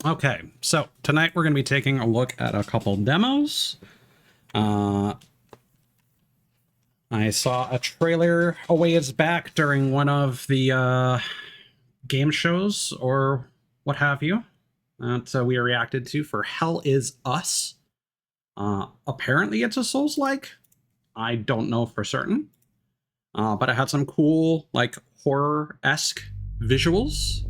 Okay, so tonight we're going to be taking a look at a couple demos. I saw a trailer a ways back during one of the game shows or what have you that we reacted to for Hell Is Us. Apparently it's a Souls-like. I don't know for certain. But it had some cool, like, horror-esque visuals.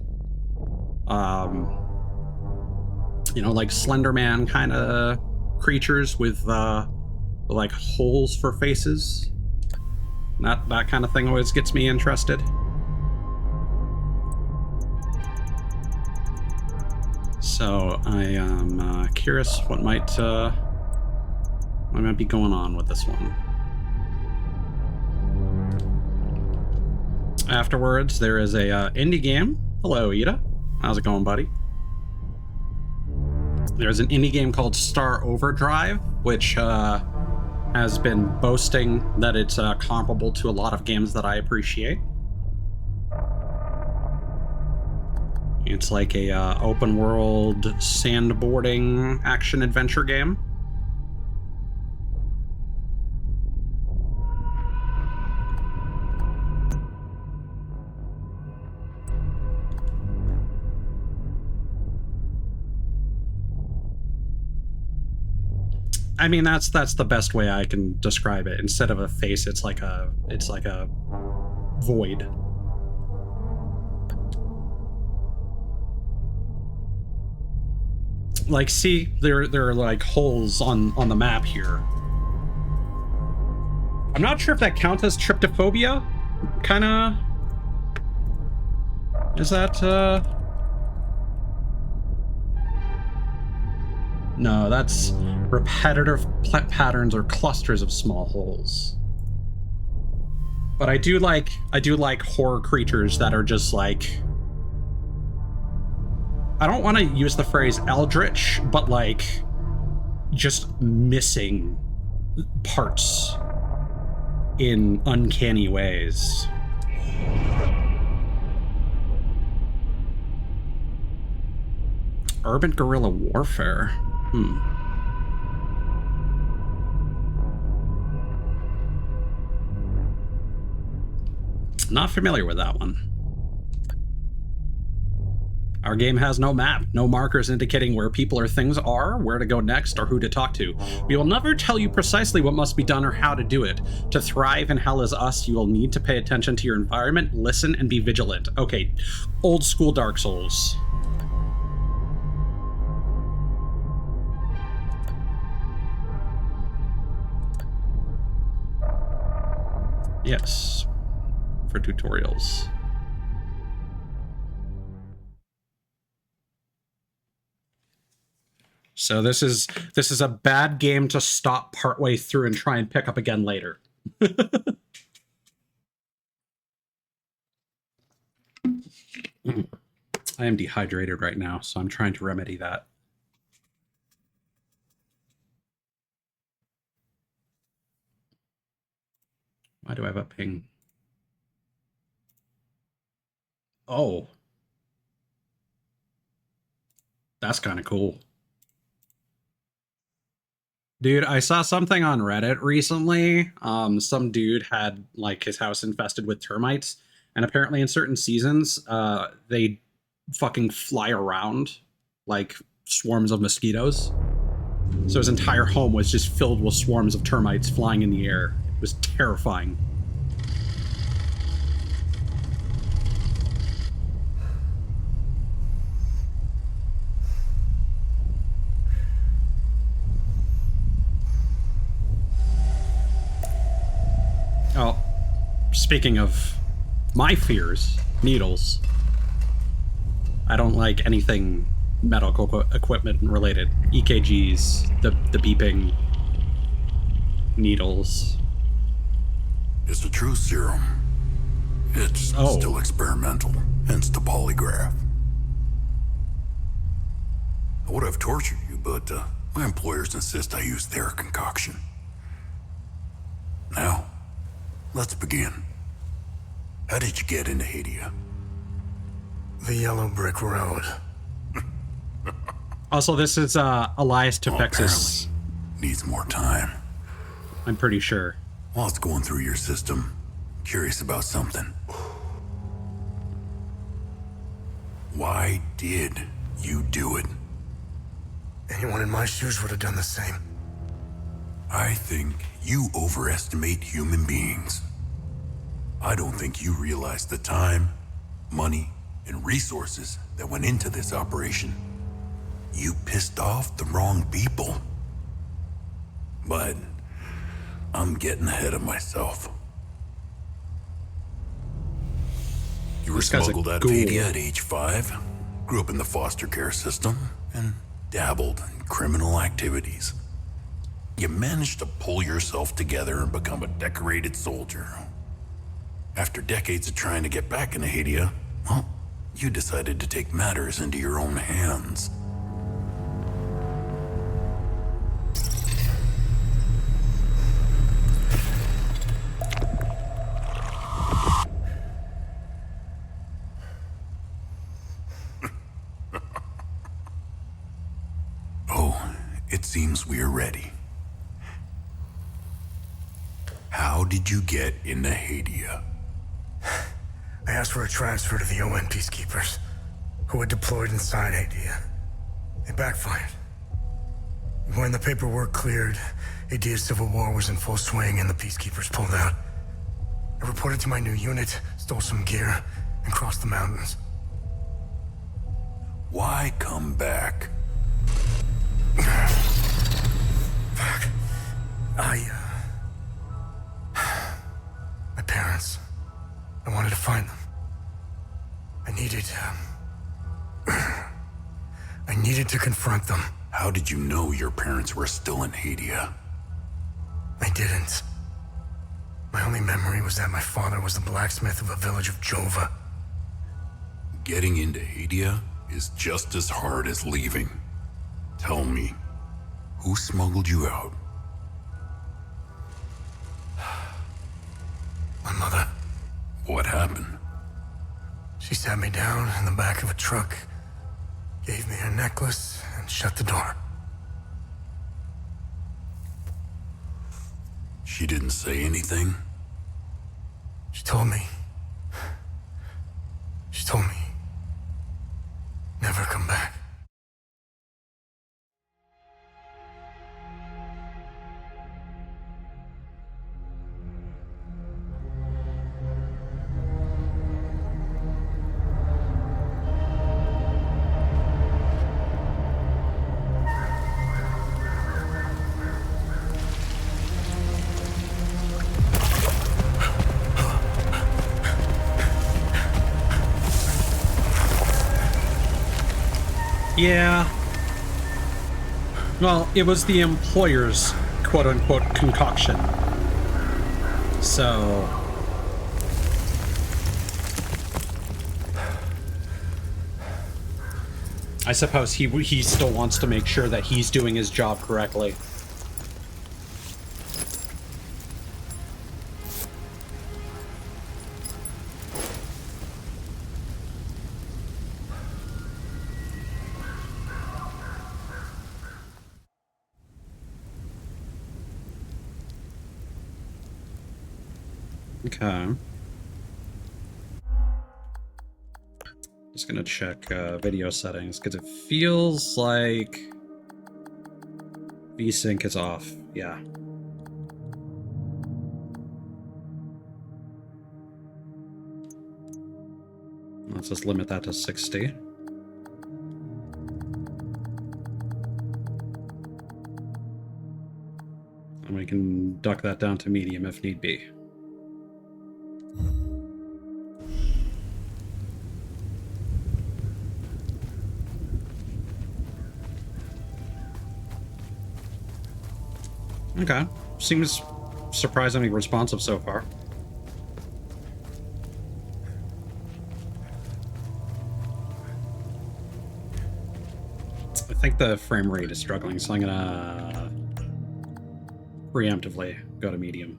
You know, like Slender Man kind of creatures with like holes for faces. That kind of thing always gets me interested. So I am curious what might be going on with this one. Afterwards, there is a indie game. Hello, Ida. How's it going, buddy? There's an indie game called Star Overdrive, which has been boasting that it's comparable to a lot of games that I appreciate. It's like a open world sandboarding action adventure game. I mean, that's the best way I can describe it. Instead of a face, it's like a void. Like, see, there are like holes on the map here. I'm not sure if that counts as tryptophobia. Kinda. Is that No, that's repetitive patterns or clusters of small holes. But I do like horror creatures that are just like, I don't want to use the phrase eldritch, but like just missing parts in uncanny ways. Urban guerrilla warfare. Not familiar with that one. Our game has no map, no markers indicating where people or things are, where to go next, or who to talk to. We will never tell you precisely what must be done or how to do it. To thrive in Hell Is Us, you will need to pay attention to your environment, listen, and be vigilant. Okay, old school Dark Souls. Yes, for tutorials. So this is a bad game to stop partway through and try and pick up again later. I am dehydrated right now, so I'm trying to remedy that. Why do I have a ping? Oh. That's kind of cool. Dude, I saw something on Reddit recently. Some dude had like his house infested with termites, and apparently in certain seasons, they fucking fly around like swarms of mosquitoes. So his entire home was just filled with swarms of termites flying in the air. It was terrifying. Oh, speaking of my fears, needles. I don't like anything medical equipment related. EKGs, the beeping, needles. It's a true serum. It's still experimental, hence the polygraph. I would have tortured you, but my employers insist I use their concoction. Now, let's begin. How did you get into Hadia? The Yellow Brick Road. Also, this is Elias Tufexis. Apparently needs more time. I'm pretty sure. While it's going through your system, curious about something. Why did you do it? Anyone in my shoes would have done the same. I think you overestimate human beings. I don't think you realize the time, money, and resources that went into this operation. You pissed off the wrong people. But I'm getting ahead of myself. You were This guy's a smuggled out of ghoul. Haiti at age 5, grew up in the foster care system, and dabbled in criminal activities. You managed to pull yourself together and become a decorated soldier. After decades of trying to get back into Haiti, well, you decided to take matters into your own hands. Oh, it seems we're ready. How did you get into Haiti? I asked for a transfer to the UN peacekeepers, who had deployed inside Haiti. It backfired. When the paperwork cleared, Haiti's civil war was in full swing and the peacekeepers pulled out. I reported to my new unit, stole some gear, and crossed the mountains. Why come back? Fuck. My parents. I wanted to find them. I needed to confront them. How did you know your parents were still in Haiti? I didn't. My only memory was that my father was the blacksmith of a village of Jova. Getting into Haiti is just as hard as leaving. Tell me, who smuggled you out? My mother. What happened? She sat me down in the back of a truck, gave me her necklace, and shut the door. She didn't say anything? She told me, never come back. Yeah. Well, it was the employer's quote-unquote concoction. So... I suppose he still wants to make sure that he's doing his job correctly. Okay. Just gonna check video settings because it feels like VSync is off. Yeah. Let's just limit that to 60. And we can duck that down to medium if need be. Okay. Seems surprisingly responsive so far. I think the frame rate is struggling, so I'm gonna preemptively go to medium.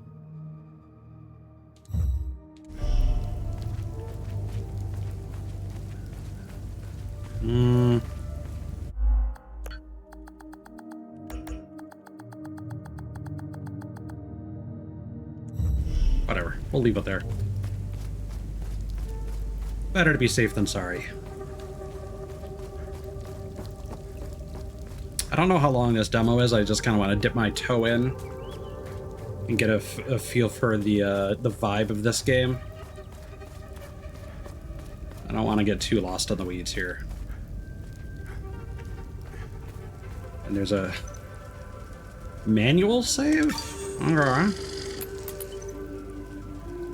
Whatever. We'll leave it there. Better to be safe than sorry. I don't know how long this demo is. I just kind of want to dip my toe in and get a feel for the vibe of this game. I don't want to get too lost in the weeds here. And there's a manual save? Okay.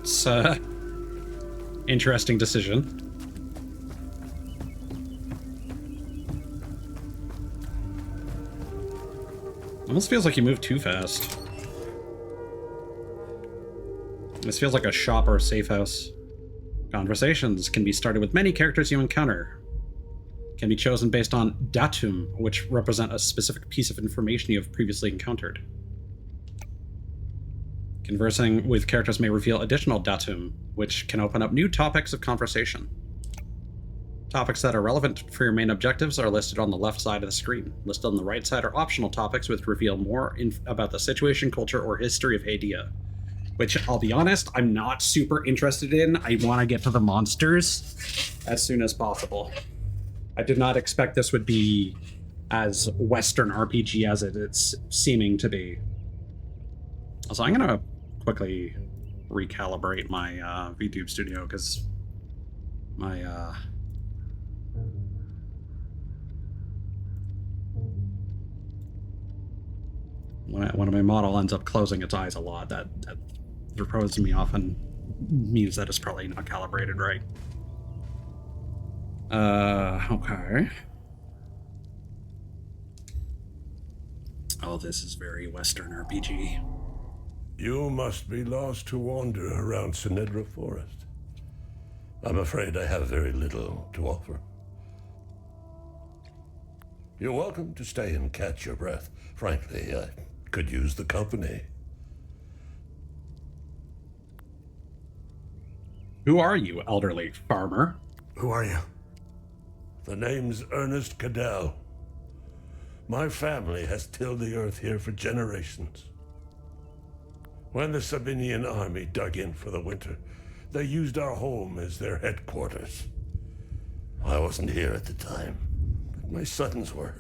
It's a interesting decision. Almost feels like you move too fast. This feels like a shop or a safe house. Conversations can be started with many characters you encounter. Can be chosen based on datum, which represent a specific piece of information you have previously encountered. Conversing with characters may reveal additional datum, which can open up new topics of conversation. Topics that are relevant for your main objectives are listed on the left side of the screen. Listed on the right side are optional topics which reveal more about the situation, culture, or history of Hadia. Which, I'll be honest, I'm not super interested in. I want to get to the monsters as soon as possible. I did not expect this would be as Western RPG as it's seeming to be. So I'm going to quickly recalibrate my VTube studio because my when my model ends up closing its eyes a lot, that throws me off and means that it's probably not calibrated right. Okay. Oh, this is very Western RPG. You must be lost to wander around Sinedra Forest. I'm afraid I have very little to offer. You're welcome to stay and catch your breath. Frankly, I could use the company. Who are you, elderly farmer? Who are you? The name's Ernest Cadell. My family has tilled the earth here for generations. When the Sabinian army dug in for the winter, they used our home as their headquarters. I wasn't here at the time, but my sons were.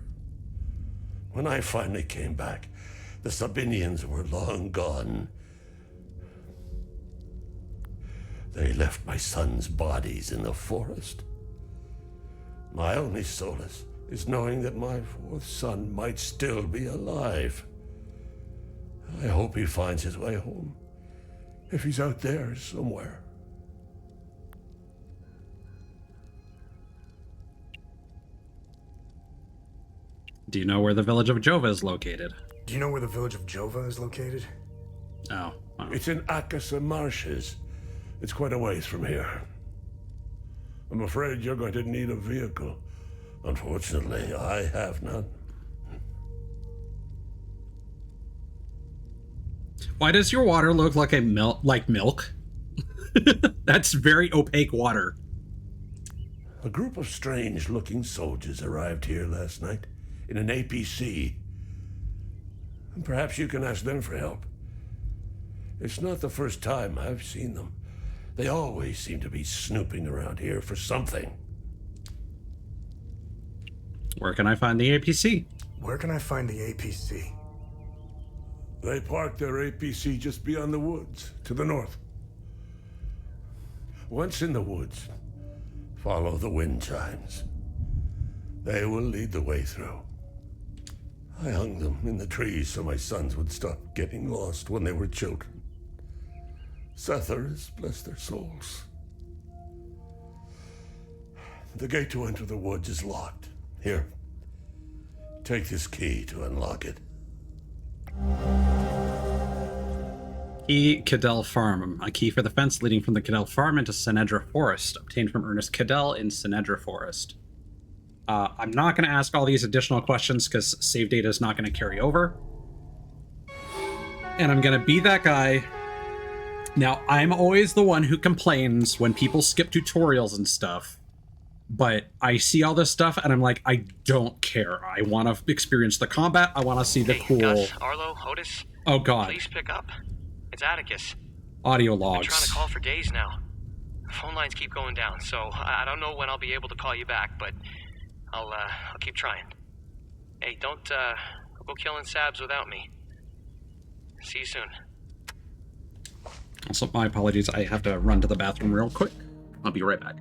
When I finally came back, the Sabinians were long gone. They left my sons' bodies in the forest. My only solace is knowing that my fourth son might still be alive. I hope he finds his way home, if he's out there somewhere. Do you know where the village of Jova is located? Do you know where the village of Jova is located? Oh. Wow. It's in Akasa Marshes. It's quite a ways from here. I'm afraid you're going to need a vehicle. Unfortunately, I have none. Why does your water look like milk? That's very opaque water. A group of strange-looking soldiers arrived here last night in an APC. Perhaps you can ask them for help. It's not the first time I've seen them. They always seem to be snooping around here for something. Where can I find the APC? Where can I find the APC? They parked their APC just beyond the woods, to the north. Once in the woods, follow the wind chimes. They will lead the way through. I hung them in the trees so my sons would stop getting lost when they were children. Setharus, bless their souls. The gate to enter the woods is locked. Here, take this key to unlock it. Key Cadell Farm. A key for the fence leading from the Cadell Farm into Sinedra Forest, obtained from Ernest Cadell in Sinedra Forest. I'm not going to ask all these additional questions because save data is not going to carry over. And I'm going to be that guy. Now, I'm always the one who complains when people skip tutorials and stuff. But I see all this stuff and I'm like, I don't care. I want to experience the combat. I want to see the cool... Gus, Arlo, Otis. Oh, God. Please pick up. It's Atticus. Audio I've been trying to logs. call for days now. Phone lines keep going down, so I don't know when I'll be able to call you back, but I'll keep trying. Hey, don't go killing Sabs without me. See you soon. Also, my apologies. I have to run to the bathroom real quick. I'll be right back.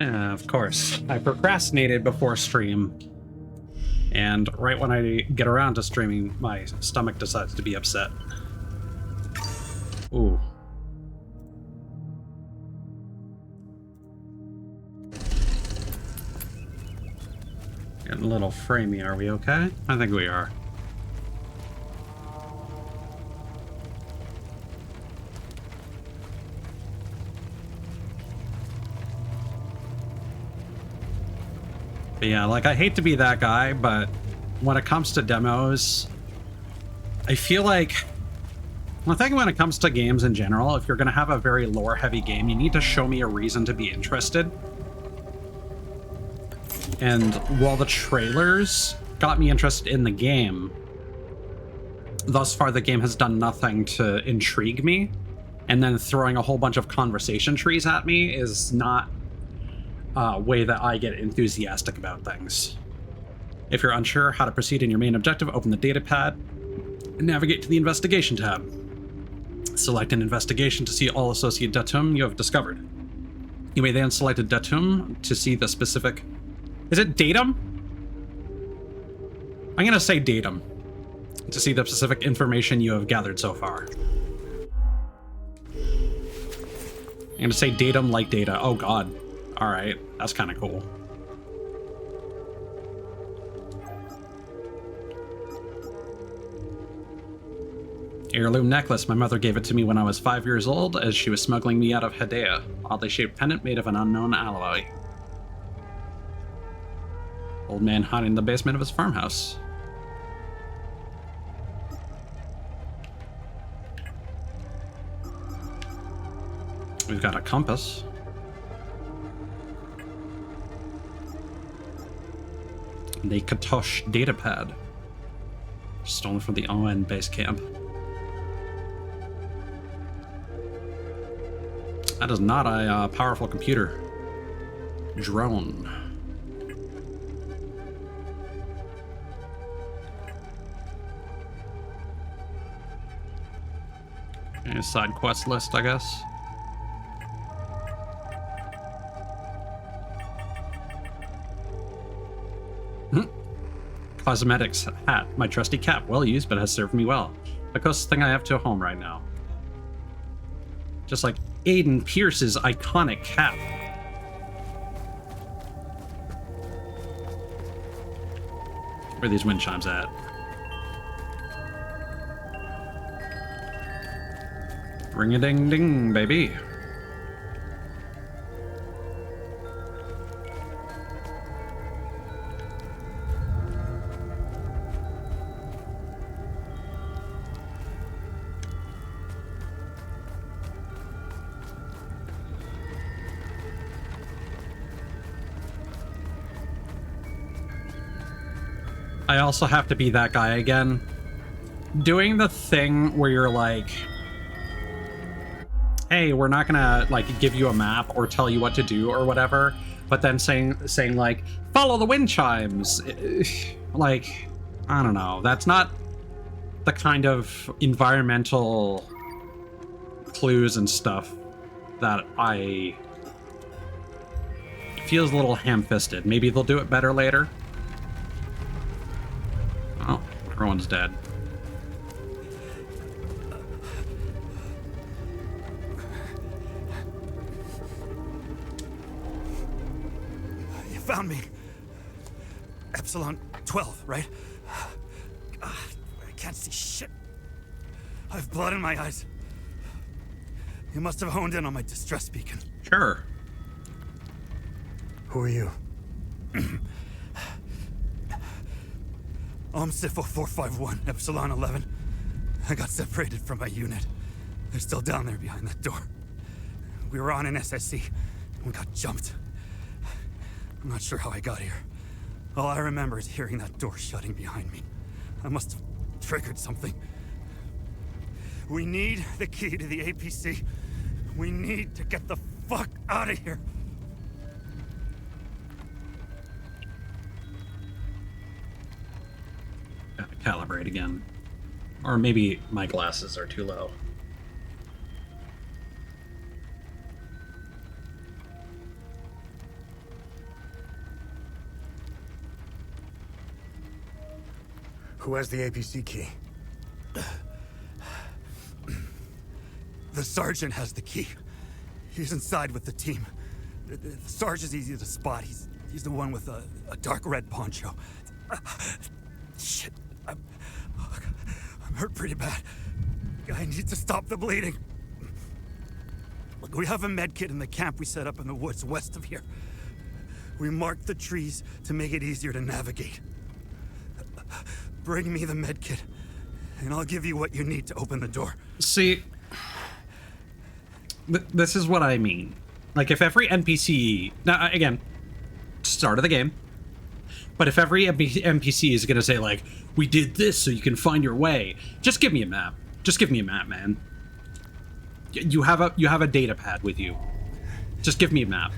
Yeah, of course. I procrastinated before stream. And right when I get around to streaming, my stomach decides to be upset. Ooh. Getting a little framey, are we okay? I think we are. But yeah, like, I hate to be that guy, but when it comes to demos, I feel like... Well, I think when it comes to games in general, if you're going to have a very lore-heavy game, you need to show me a reason to be interested. And while the trailers got me interested in the game, thus far the game has done nothing to intrigue me. And then throwing a whole bunch of conversation trees at me is not a way that I get enthusiastic about things. If you're unsure how to proceed in your main objective, open the data pad and navigate to the investigation tab. Select an investigation to see all associate datum you have discovered. You may then select a datum to see the specific... Is it datum? I'm going to say datum to see the specific information you have gathered so far. I'm going to say datum like data. Oh god. Alright, that's kind of cool. Heirloom necklace. My mother gave it to me when I was 5 years old as she was smuggling me out of Hedea. Oddly shaped pendant made of an unknown alloy. Old man hiding in the basement of his farmhouse. We've got a compass. The Katosh datapad. Stolen from the ON base camp. That is not a powerful computer. Drone. A side quest list, I guess. Cosmetics hat. My trusty cap. Well used, but has served me well. The closest thing I have to a home right now. Just like Aiden Pierce's iconic cap. Where are these wind chimes at? Ring-a-ding-ding, baby. I also have to be that guy again. Doing the thing where you're like, hey, we're not gonna like give you a map or tell you what to do or whatever, but then saying like, follow the wind chimes. Like, I don't know. That's not the kind of environmental clues and stuff that I feels a little ham-fisted. Maybe they'll do it better later. Oh, everyone's dead. You found me. Epsilon 12, right? I can't see shit. I have blood in my eyes. You must have honed in on my distress beacon. Sure. Who are you? Sifo 451, Epsilon 11. I got separated from my unit. They're still down there behind that door. We were on an SSC, and we got jumped. I'm not sure how I got here. All I remember is hearing that door shutting behind me. I must have triggered something. We need the key to the APC. We need to get the fuck out of here. Gotta calibrate again. Or maybe my glasses are too low. Who has the APC key? The sergeant has the key. He's inside with the team. The sergeant's easy to spot. He's the one with a dark red poncho. Shit. I'm hurt pretty bad. I need to stop the bleeding. Look, we have a med kit in the camp we set up in the woods west of here. We marked the trees to make it easier to navigate. Bring me the med kit, and I'll give you what you need to open the door. See, this is what I mean. Like, if every NPC... Now, again, start of the game. But if every NPC is going to say, like, we did this so you can find your way, just give me a map. Just give me a map, man. You have a data pad with you. Just give me a map.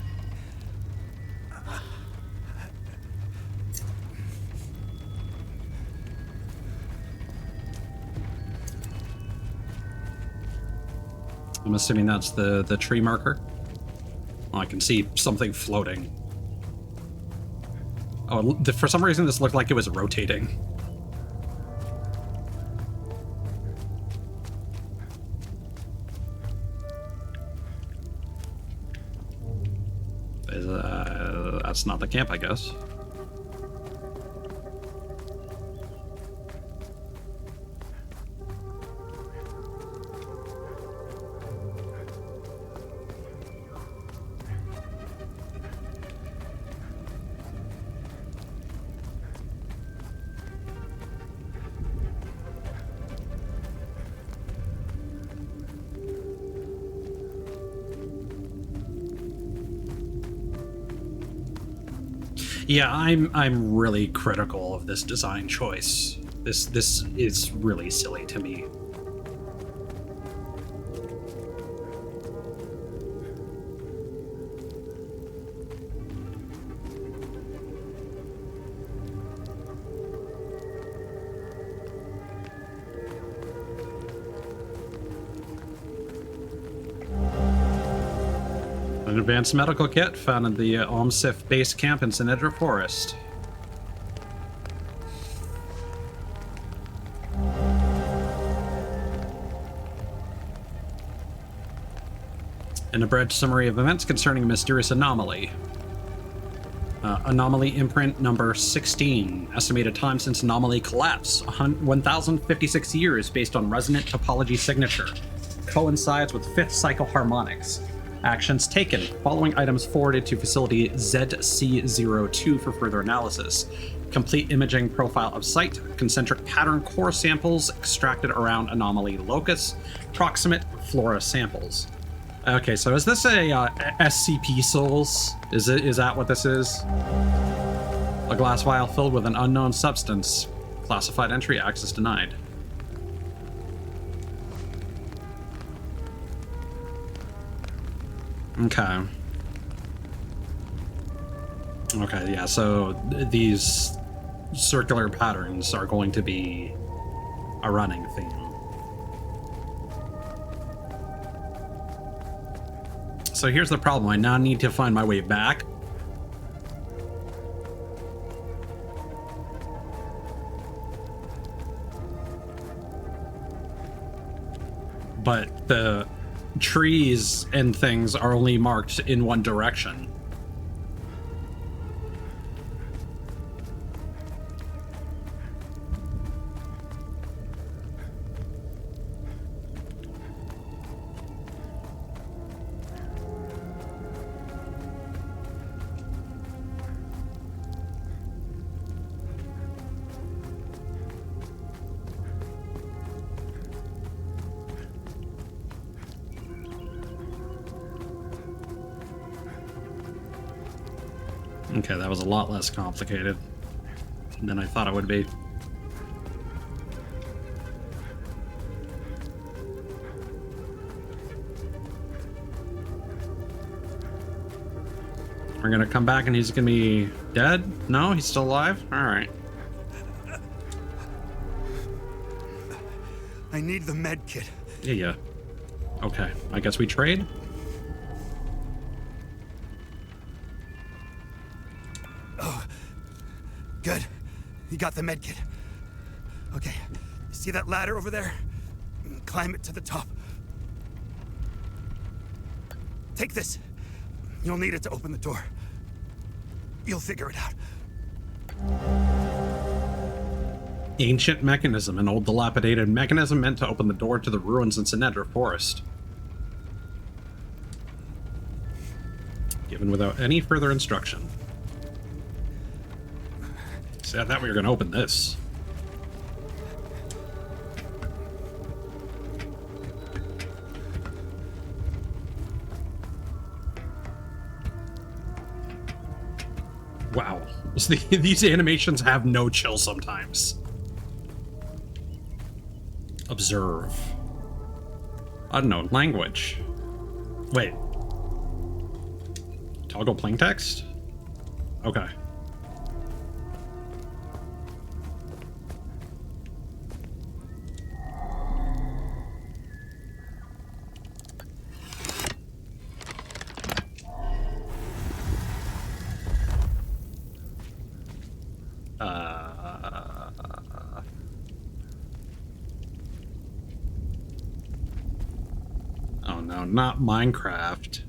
I'm assuming that's the tree marker. Oh, I can see something floating. Oh, for some reason this looked like it was rotating. That's not the camp, I guess. Yeah, I'm really critical of this design choice. This is really silly to me. An advanced medical kit found in the OMSIF base camp in Senator Forest. An abridged summary of events concerning a mysterious anomaly. Anomaly imprint number 16. Estimated time since anomaly collapse. 1,056 years based on resonant topology signature. Coincides with fifth cycle harmonics. Actions taken. Following items forwarded to facility ZC02 for further analysis. Complete imaging profile of site. Concentric pattern core samples extracted around anomaly locus. Proximate flora samples. Okay, so is this a SCP Souls? Is that what this is? A glass vial filled with an unknown substance. Classified entry, access denied. Okay. Okay, yeah, so these circular patterns are going to be a running theme. So here's the problem. I now need to find my way back. But the trees and things are only marked in one direction. Okay, that was a lot less complicated than I thought it would be. We're gonna come back and he's gonna be dead? No, he's still alive? Alright. I need the med kit. Yeah. Okay, I guess we trade? Good. You got the med kit. Okay, you see that ladder over there? Climb it to the top. Take this. You'll need it to open the door. You'll figure it out. Ancient mechanism, an old dilapidated mechanism meant to open the door to the ruins in Sinedra Forest. Given without any further instruction. See, I thought we were going to open this. Wow. These animations have no chill sometimes. Observe. I don't know, language. Wait. Toggle plain text? Okay. Oh no, not Minecraft.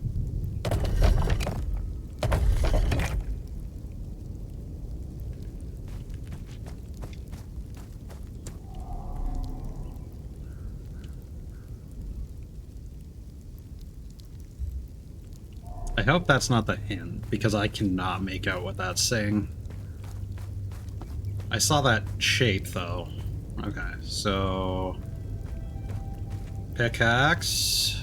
I hope that's not the hint, because I cannot make out what that's saying. I saw that shape, though. Okay, so... Pickaxe...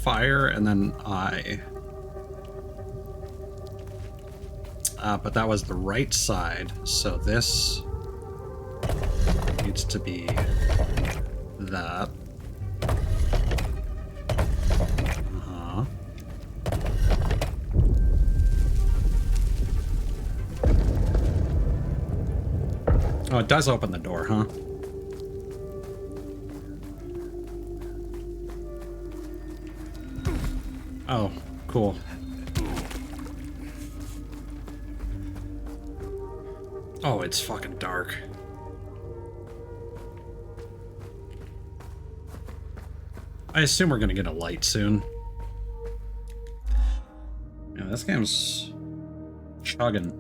Fire, and then I. But that was the right side, so this needs to be that. Uh-huh. Oh, it does open the door, huh? Oh, cool. Oh, it's fucking dark. I assume we're gonna get a light soon. Yeah, this game's chugging.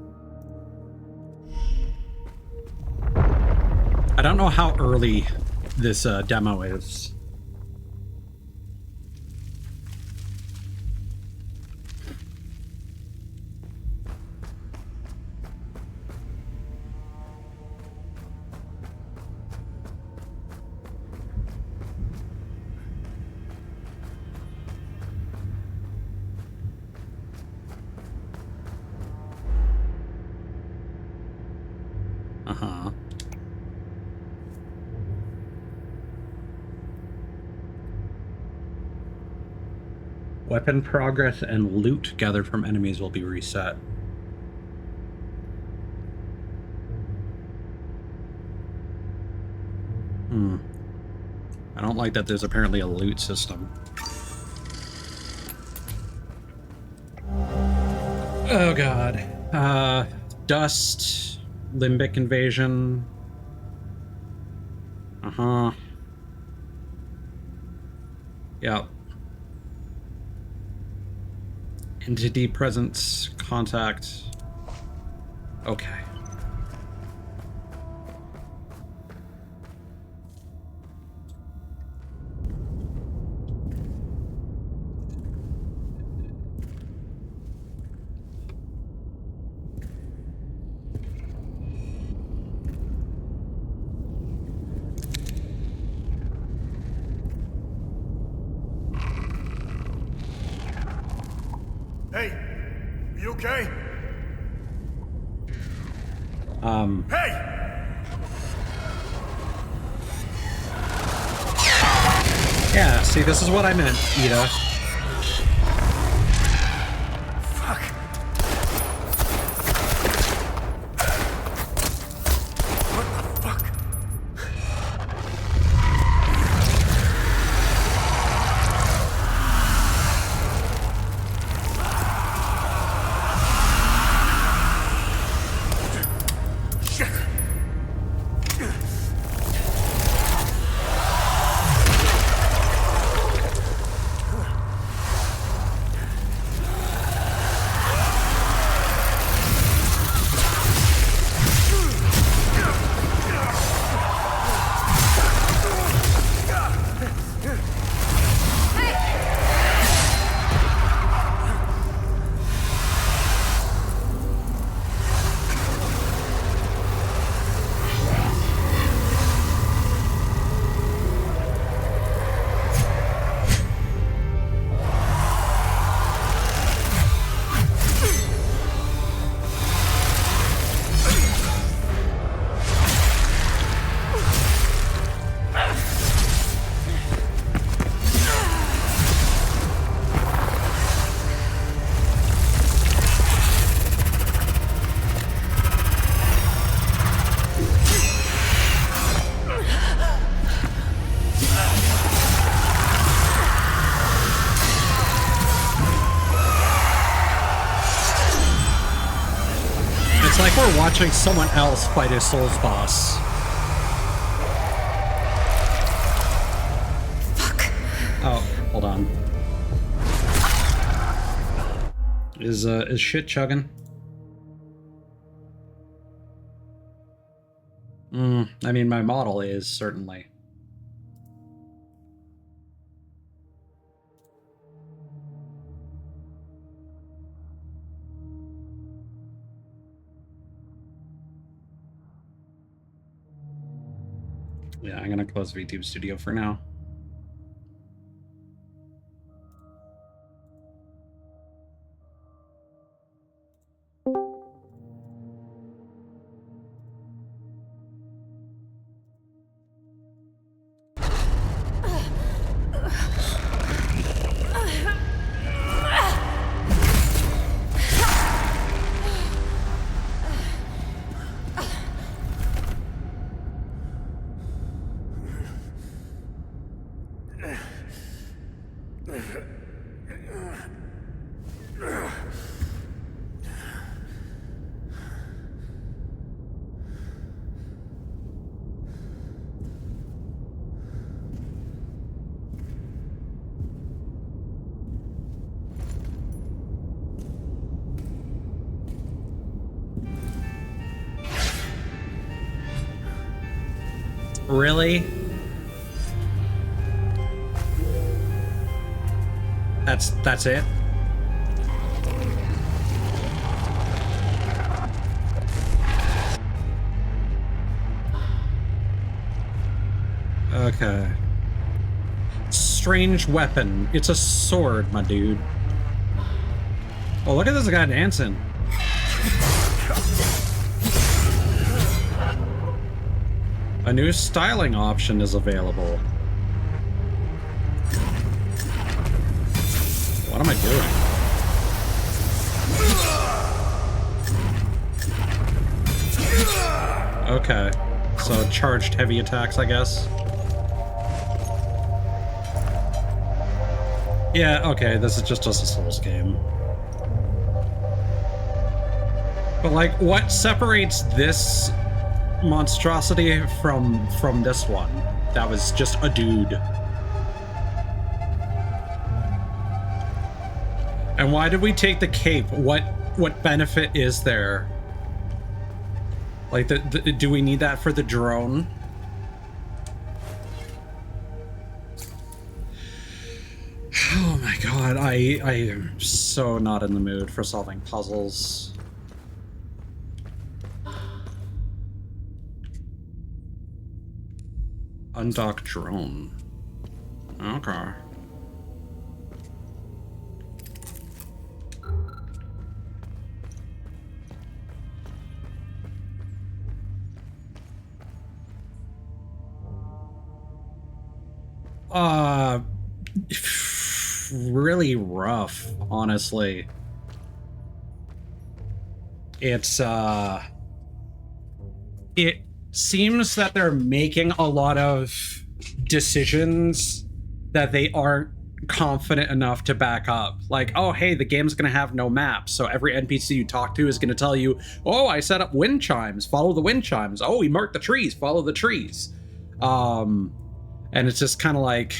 I don't know how early this demo is. Uh-huh. Weapon progress and loot gathered from enemies will be reset. I don't like that there's apparently a loot system. Oh god. Dust, limbic invasion. Uh-huh. Yep. Entity presence, contact. Okay. Hey, are you okay? Hey! Yeah, see, this is what I meant, Ida. Fuck. like we're watching someone else fight a Souls boss. Fuck. Oh, hold on. Is shit chugging? I mean, my model is, certainly. Yeah, I'm gonna close VTube Studio for now. Really? That's it? Okay. Strange weapon. It's a sword, my dude. Oh, look at this guy dancing. A new styling option is available. What am I doing? Okay. So charged heavy attacks, I guess. Yeah, okay, this is just a Souls game. But like, what separates this monstrosity from this one? That was just a dude. And why did we take the cape? What benefit is there? Like, do we need that for the drone? Oh my god, I am so not in the mood for solving puzzles. Undock drone. Okay. Really rough, honestly. It's it seems that they're making a lot of decisions that they aren't confident enough to back up. Like, oh, hey, the game's gonna have no maps, so every NPC you talk to is gonna tell you, oh, I set up wind chimes, follow the wind chimes. Oh, we marked the trees, follow the trees. And it's just kind of like,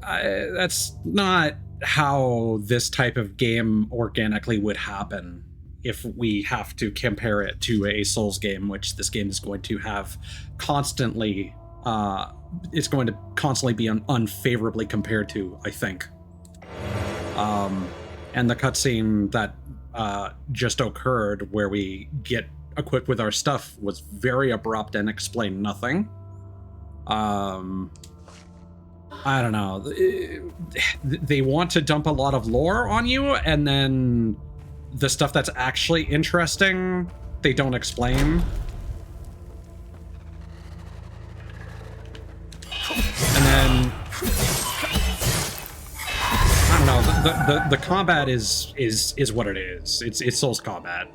that's not how this type of game organically would happen if we have to compare it to a Souls game, which this game is going to have constantly, it's going to constantly be unfavorably compared to, I think. And the cutscene that just occurred where we get equipped with our stuff was very abrupt and explained nothing. I don't know. They want to dump a lot of lore on you, and then the stuff that's actually interesting, they don't explain. And then, I don't know. The combat is what it is. It's Souls combat,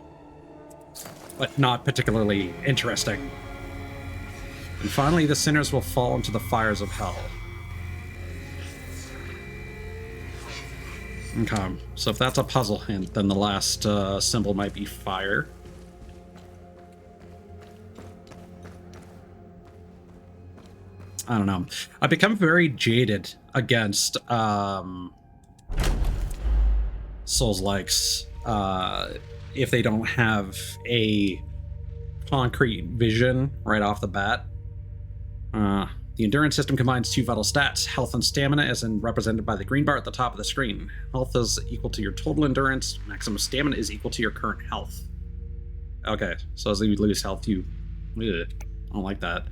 but not particularly interesting. And finally, the sinners will fall into the fires of hell. Okay, so if that's a puzzle hint, then the last symbol might be fire. I don't know. I've become very jaded against Souls-likes if they don't have a concrete vision right off the bat. The endurance system combines 2 vital stats, health and stamina, as in represented by the green bar at the top of the screen. Health is equal to your total endurance. Maximum stamina is equal to your current health. Okay, so as you lose health, I don't like that.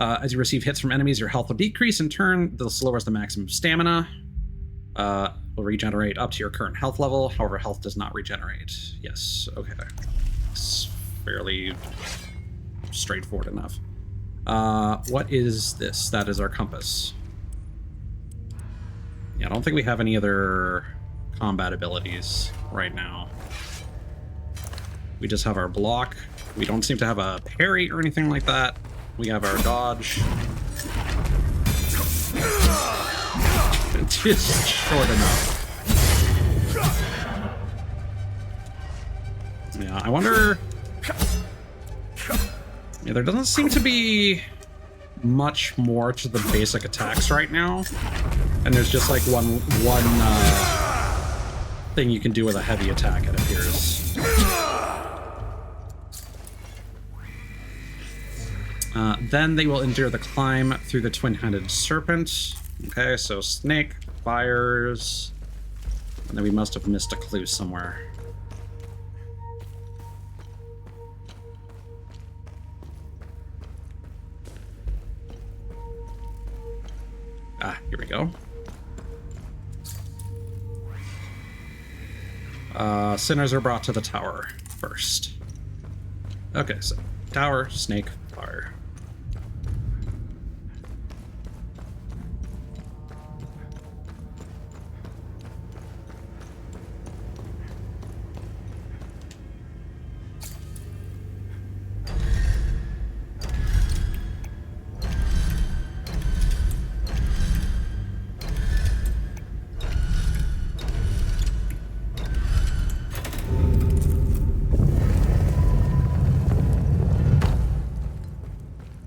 As you receive hits from enemies, your health will decrease. In turn, this lowers the maximum stamina. Will regenerate up to your current health level. However, health does not regenerate. Yes, okay. It's fairly straightforward enough. What is this? That is our compass. Yeah, I don't think we have any other combat abilities right now. We just have our block. We don't seem to have a parry or anything like that. We have our dodge. It's just short enough. Yeah, I wonder... Yeah, there doesn't seem to be much more to the basic attacks right now. And there's just like one thing you can do with a heavy attack, it appears. Then they will endure the climb through the twin-headed serpent. Okay, so snake, fires, and then we must have missed a clue somewhere. Ah, here we go. Sinners are brought to the tower first. Okay, so tower, snake, fire.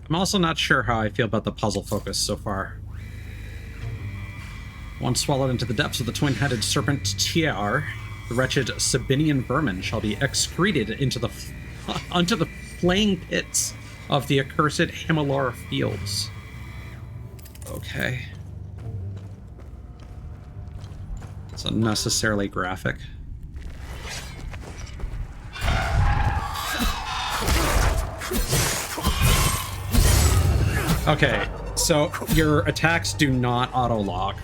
I'm also not sure how I feel about the puzzle focus so far. Once swallowed into the depths of the twin-headed serpent Tiar, the wretched Sabinian vermin shall be excreted into the onto the flaying pits of the accursed Himalara fields. Okay. It's unnecessarily graphic. Okay, so your attacks do not auto-lock.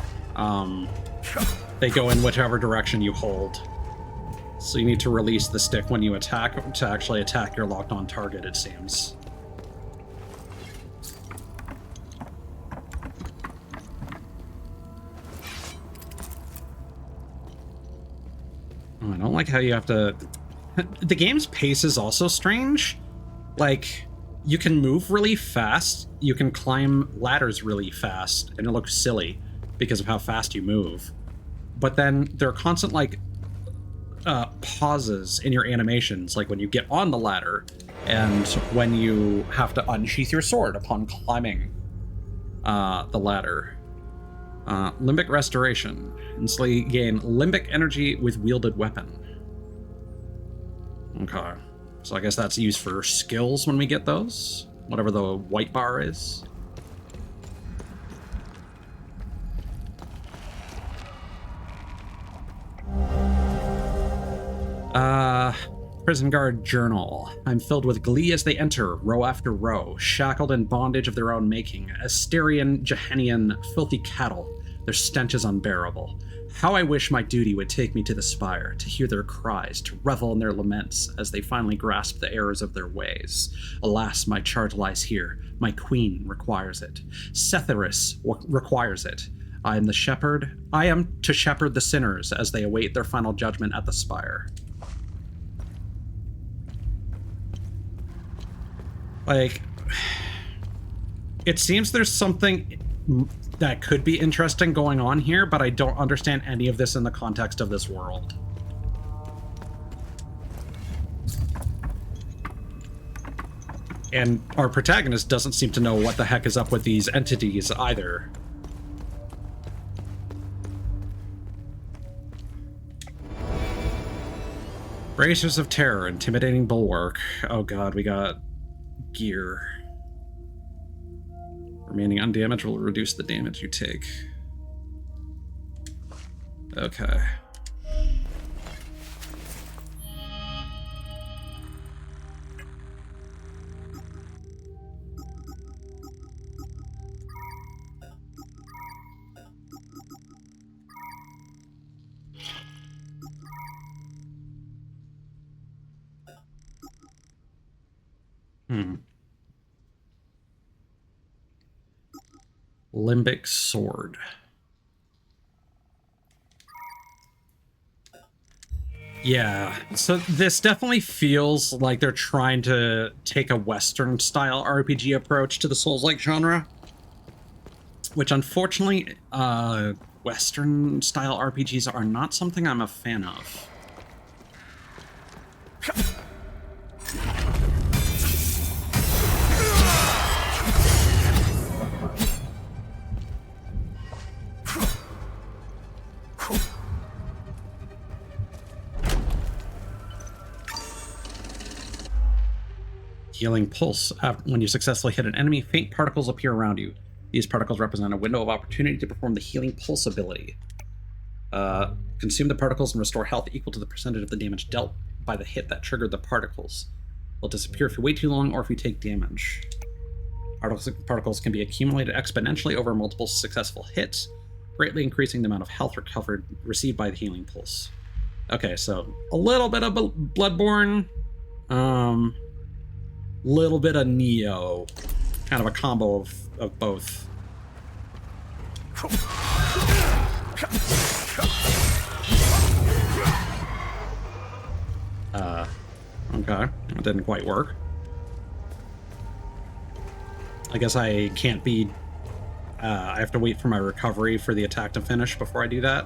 They go in whichever direction you hold. So you need to release the stick when you attack to actually attack your locked-on target, it seems. Oh, I don't like how you have to... The game's pace is also strange. Like... You can move really fast, you can climb ladders really fast, and it looks silly because of how fast you move. But then there are constant, like, pauses in your animations, like when you get on the ladder, and when you have to unsheath your sword upon climbing the ladder. Limbic Restoration. Instantly gain limbic energy with wielded weapon. Okay. So I guess that's used for skills when we get those, whatever the white bar is. Prison guard journal. I'm filled with glee as they enter, row after row, shackled in bondage of their own making, Asterian, Jehanian, filthy cattle. Their stench is unbearable. How I wish my duty would take me to the spire, to hear their cries, to revel in their laments as they finally grasp the errors of their ways. Alas, my charge lies here. My queen requires it. Setherus requires it. I am the shepherd. I am to shepherd the sinners as they await their final judgment at the spire. Like, it seems there's something that could be interesting going on here, but I don't understand any of this in the context of this world. And our protagonist doesn't seem to know what the heck is up with these entities either. Bracers of Terror, Intimidating Bulwark. Oh god, we got gear. Remaining undamaged will reduce the damage you take. Okay. Limbic Sword. Yeah, so this definitely feels like they're trying to take a Western style RPG approach to the Souls-like genre, which unfortunately, Western style RPGs are not something I'm a fan of. Healing Pulse. When you successfully hit an enemy, faint particles appear around you. These particles represent a window of opportunity to perform the Healing Pulse ability. Consume the particles and restore health equal to the percentage of the damage dealt by the hit that triggered the particles. They'll disappear if you wait too long or if you take damage. Particles can be accumulated exponentially over multiple successful hits, greatly increasing the amount of health recovered received by the Healing Pulse. Okay, so a little bit of Bloodborne, little bit of Neo, kind of a combo of both. Okay, that didn't quite work. I guess I can't be, I have to wait for my recovery for the attack to finish before I do that.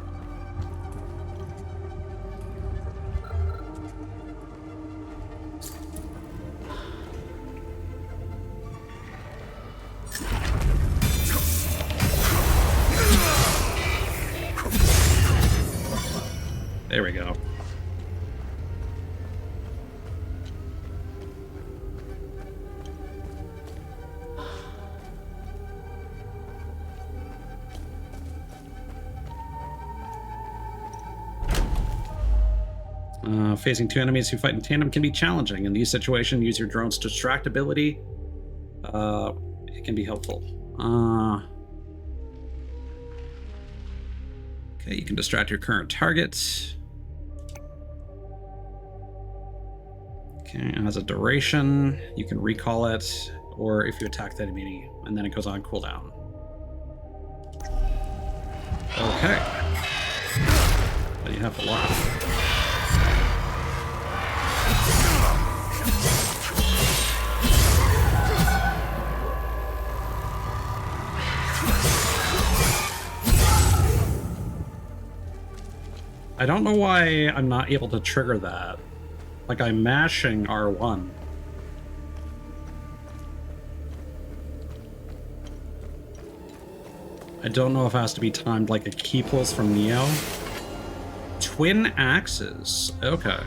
There we go. Facing two enemies who fight in tandem can be challenging. In these situations, use your drone's distract ability. It can be helpful. Okay, you can distract your current target. Okay, it has a duration. You can recall it, or if you attack the enemy, and then it goes on cooldown. Okay. But you have to lock. I don't know why I'm not able to trigger that. Like, I'm mashing R1. I don't know if it has to be timed like a key pulse from Neo. Twin axes. Okay.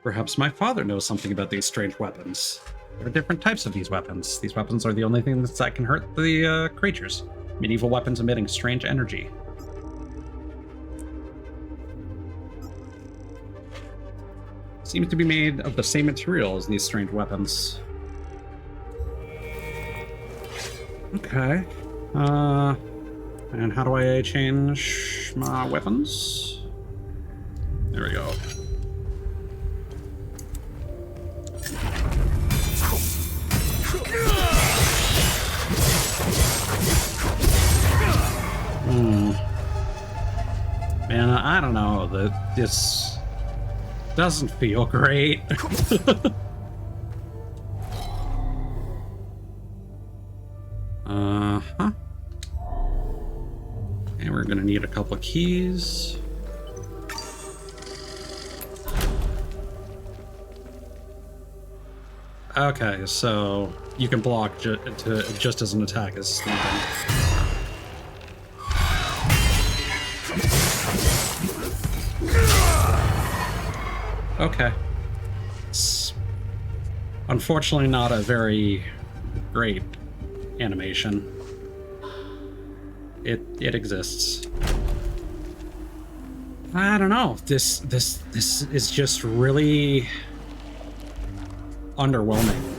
Perhaps my father knows something about these strange weapons. There are different types of these weapons. These weapons are the only things that can hurt the creatures. Medieval weapons emitting strange energy. Seems to be made of the same material as these strange weapons. Okay. And how do I change my weapons? There we go. Man, I don't know. This doesn't feel great. Uh-huh. And we're gonna need a couple of keys. Okay, so you can block just as an attack is stamping. Okay. It's unfortunately not a very great animation. It exists. I don't know. This is just really underwhelming.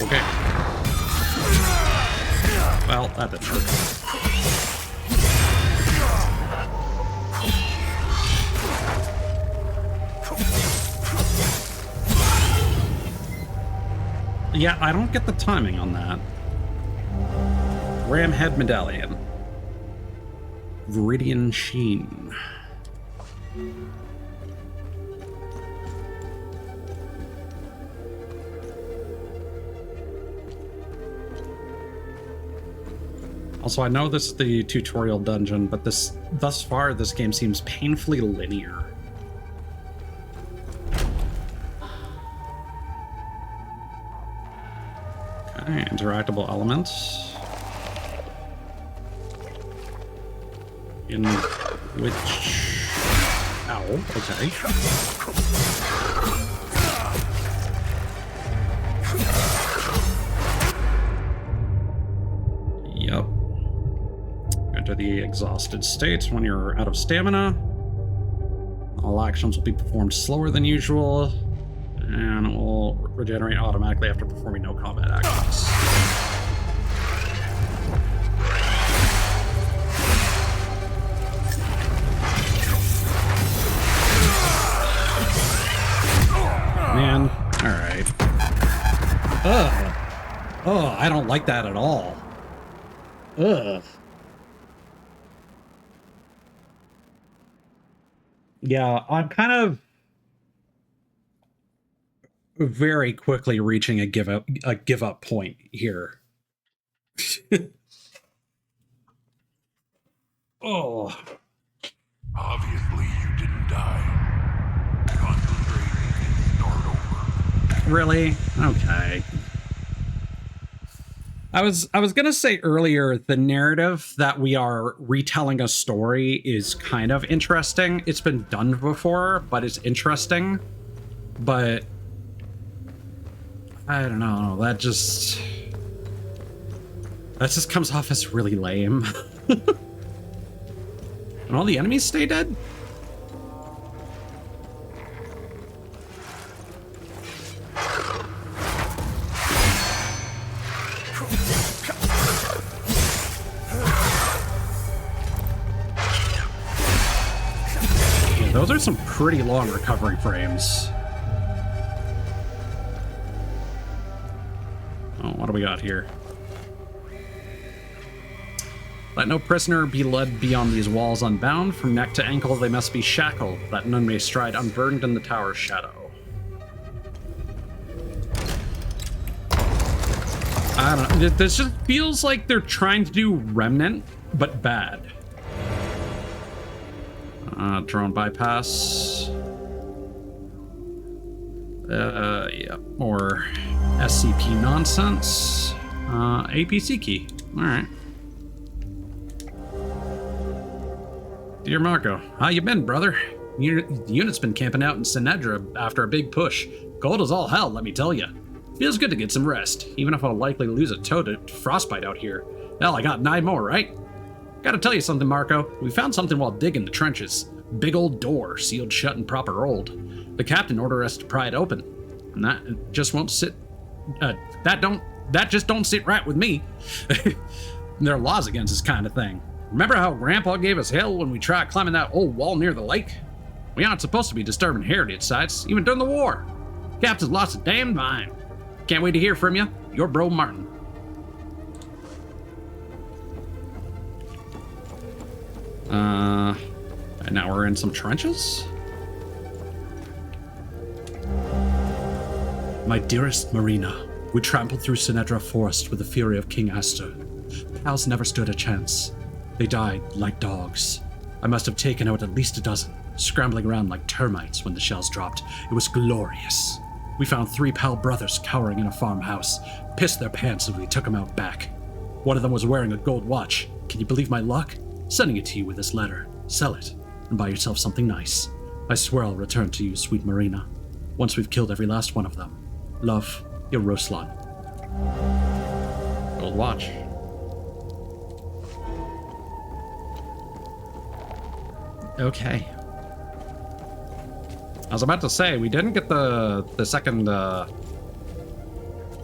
Okay. Well, that didn't work. Yeah, I don't get the timing on that. Ram head medallion. Viridian sheen. Also, I know this is the tutorial dungeon, but thus far, this game seems painfully linear. Okay, interactable elements. In which... Ow, okay. Yep. Enter the exhausted state when you're out of stamina. All actions will be performed slower than usual, and it will regenerate automatically after performing no combat actions. Man, alright. Ugh. Oh, I don't like that at all. Ugh. Yeah, I'm kind of very quickly reaching a give up point here. Oh. Obviously, you didn't die. Concentrate and start over. Really? Okay. I was gonna say earlier, the narrative that we are retelling a story is kind of interesting. It's been done before, but it's interesting. But I don't know, that just comes off as really lame. And all the enemies stay dead? Yeah, those are some pretty long recovery frames. Oh, what do we got here? Let no prisoner be led beyond these walls unbound. From neck to ankle they must be shackled, that none may stride unburdened in the tower's shadow. I don't know. This just feels like they're trying to do Remnant, but bad. Drone bypass. Yeah, more SCP nonsense. APC key. All right. Dear Marco, how you been, brother? The unit's been camping out in Sinedra after a big push. Cold as all hell, let me tell you. Feels good to get some rest, even if I'll likely lose a toe to frostbite out here. Hell, I got 9 more, right? Gotta tell you something, Marco. We found something while digging the trenches. Big old door, sealed shut and proper rolled. The captain ordered us to pry it open, and that just won't sit. That just don't sit right with me. There are laws against this kind of thing. Remember how Grandpa gave us hell when we tried climbing that old wall near the lake? We aren't supposed to be disturbing heritage sites, even during the war. Captain's lost a damned mind. Can't wait to hear from you. Your bro, Martin. And now we're in some trenches? My dearest Marina, we trampled through Sinedra Forest with the fury of King Astor. Pals never stood a chance. They died like dogs. I must have taken out at least a dozen, scrambling around like termites when the shells dropped. It was glorious. We found 3 pal brothers cowering in a farmhouse, pissed their pants as we took them out back. One of them was wearing a gold watch. Can you believe my luck? Sending it to you with this letter. Sell it, and buy yourself something nice. I swear I'll return to you, sweet Marina, once we've killed every last one of them. Love, your Ruslan. Gold watch. Okay. I was about to say, we didn't get the second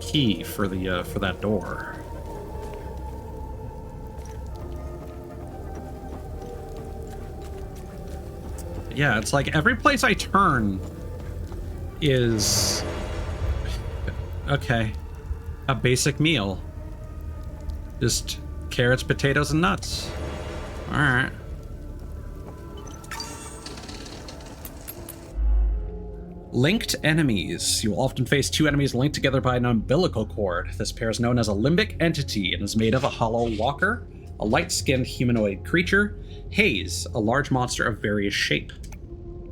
key for that door. Yeah, it's like every place I turn is okay. A basic meal. Just carrots, potatoes, and nuts. All right. Linked enemies. You will often face 2 enemies linked together by an umbilical cord. This pair is known as a limbic entity and is made of a hollow walker, a light-skinned humanoid creature, Haze, a large monster of various shape.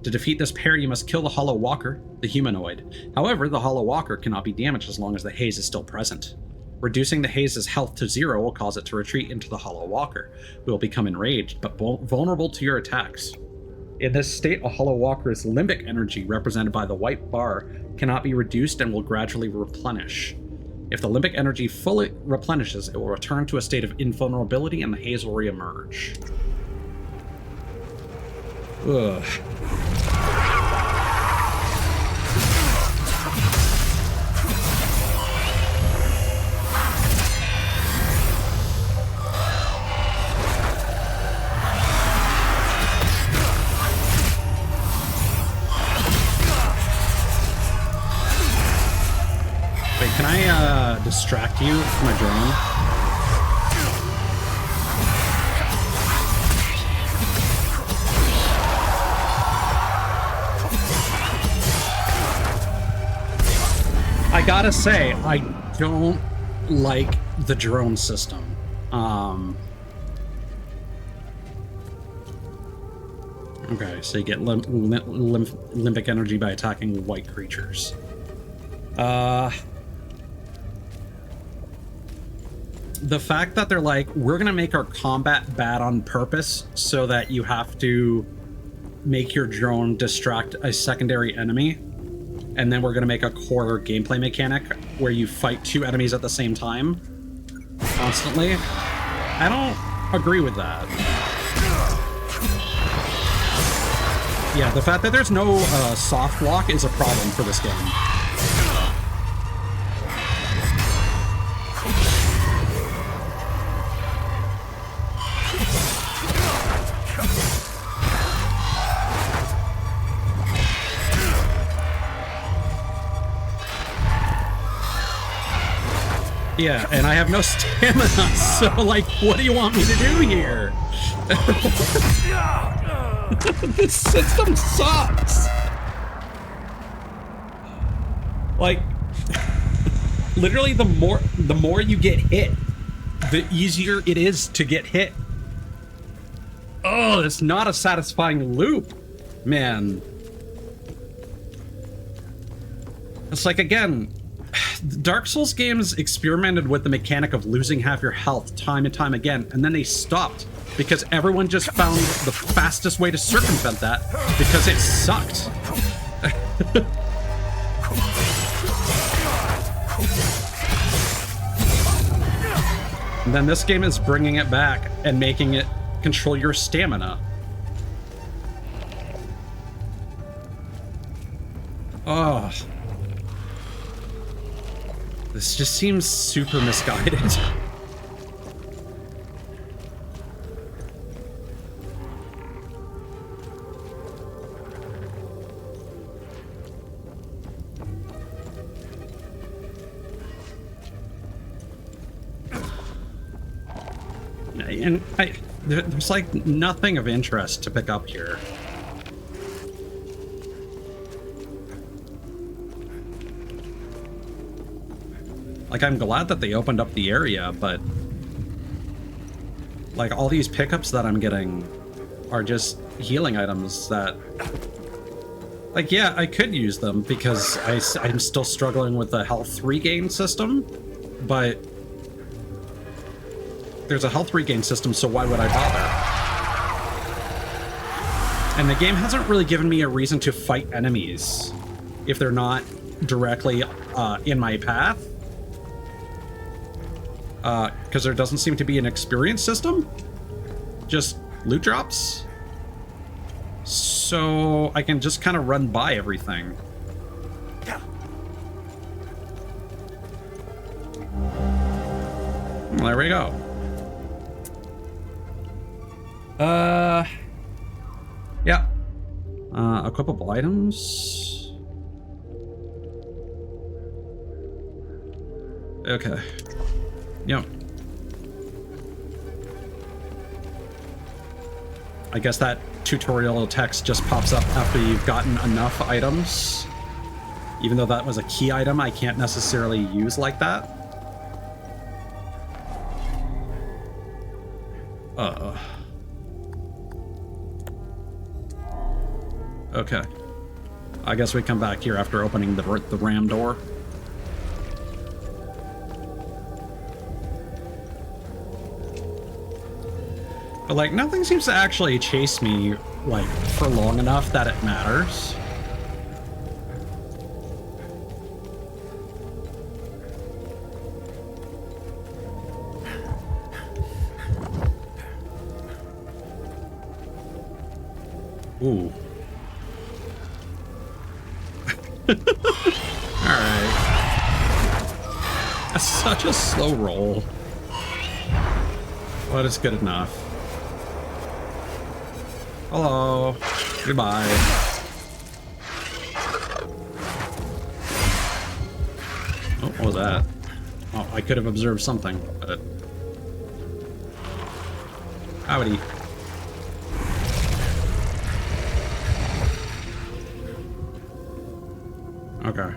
To defeat this pair, you must kill the hollow walker, the humanoid. However, the hollow walker cannot be damaged as long as the haze is still present. Reducing the haze's health to 0 will cause it to retreat into the hollow walker, who will become enraged but vulnerable to your attacks. In this state, a hollow walker's limbic energy, represented by the white bar, cannot be reduced and will gradually replenish. If the limbic energy fully replenishes, it will return to a state of invulnerability and the haze will re-emerge. Ugh. Wait, can I distract you from my drone? I gotta say, I don't like the drone system. Okay, so you get limbic energy by attacking white creatures. The fact that they're like, we're gonna make our combat bad on purpose so that you have to make your drone distract a secondary enemy, and then we're gonna make a core gameplay mechanic where you fight 2 enemies at the same time constantly. I don't agree with that. Yeah, the fact that there's no soft lock is a problem for this game. Yeah, and I have no stamina, so, like, what do you want me to do here? This system sucks! Like, literally, the more you get hit, the easier it is to get hit. Oh, it's not a satisfying loop, man. It's like, again, Dark Souls games experimented with the mechanic of losing half your health time and time again, and then they stopped because everyone just found the fastest way to circumvent that because it sucked. And then this game is bringing it back and making it control your stamina. Oh. This just seems super misguided. And there's like nothing of interest to pick up here. Like, I'm glad that they opened up the area, but like all these pickups that I'm getting are just healing items that, like, yeah, I could use them because I'm still struggling with the health regain system, but there's a health regain system, so why would I bother? And the game hasn't really given me a reason to fight enemies if they're not directly in my path. Because there doesn't seem to be an experience system, just loot drops. So I can just kind of run by everything. Well, there we go. Yeah. Equipable items. Okay. Yep. I guess that tutorial text just pops up after you've gotten enough items. Even though that was a key item, I can't necessarily use like that. Okay. I guess we come back here after opening the ram door. But like, nothing seems to actually chase me like for long enough that it matters. Ooh. Alright. That's such a slow roll. But it's good enough. Hello. Goodbye. Oh, what was that? Oh, I could have observed something, but... Howdy. Okay.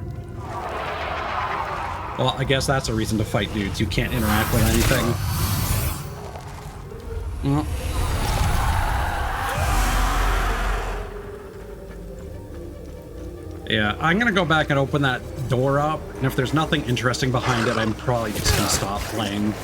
Well, I guess that's a reason to fight dudes. You can't interact with anything. Well. Yeah, I'm gonna go back and open that door up, and if there's nothing interesting behind it, I'm probably just gonna stop playing.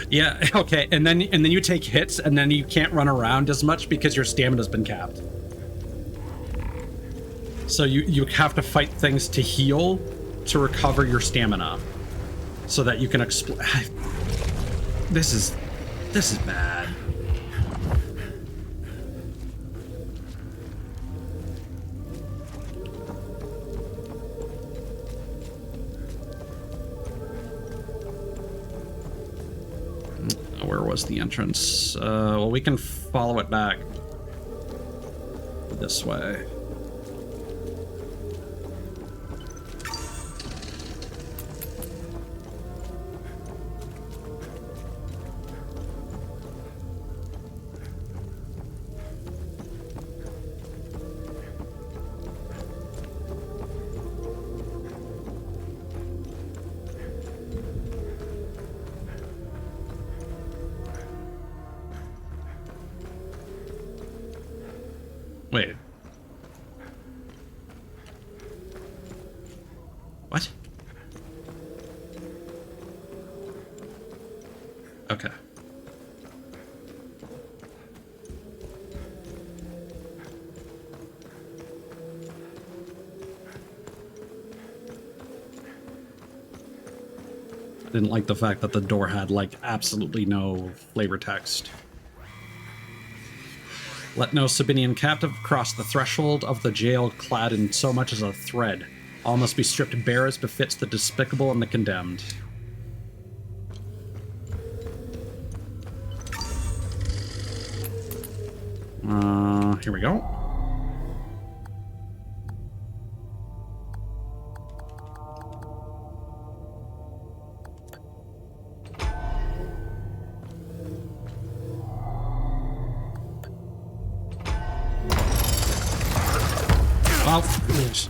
Yeah, okay, and then you take hits, and then you can't run around as much because your stamina's been capped. So you have to fight things to heal to recover your stamina, so that you can explode. This is bad. Where was the entrance? Well, we can follow it back this way. Wait. What? Okay. I didn't like the fact that the door had, like, absolutely no flavor text. Let no Sabinian captive cross the threshold of the jail clad in so much as a thread. All must be stripped bare as befits the despicable and the condemned. Here we go. Oh, yes.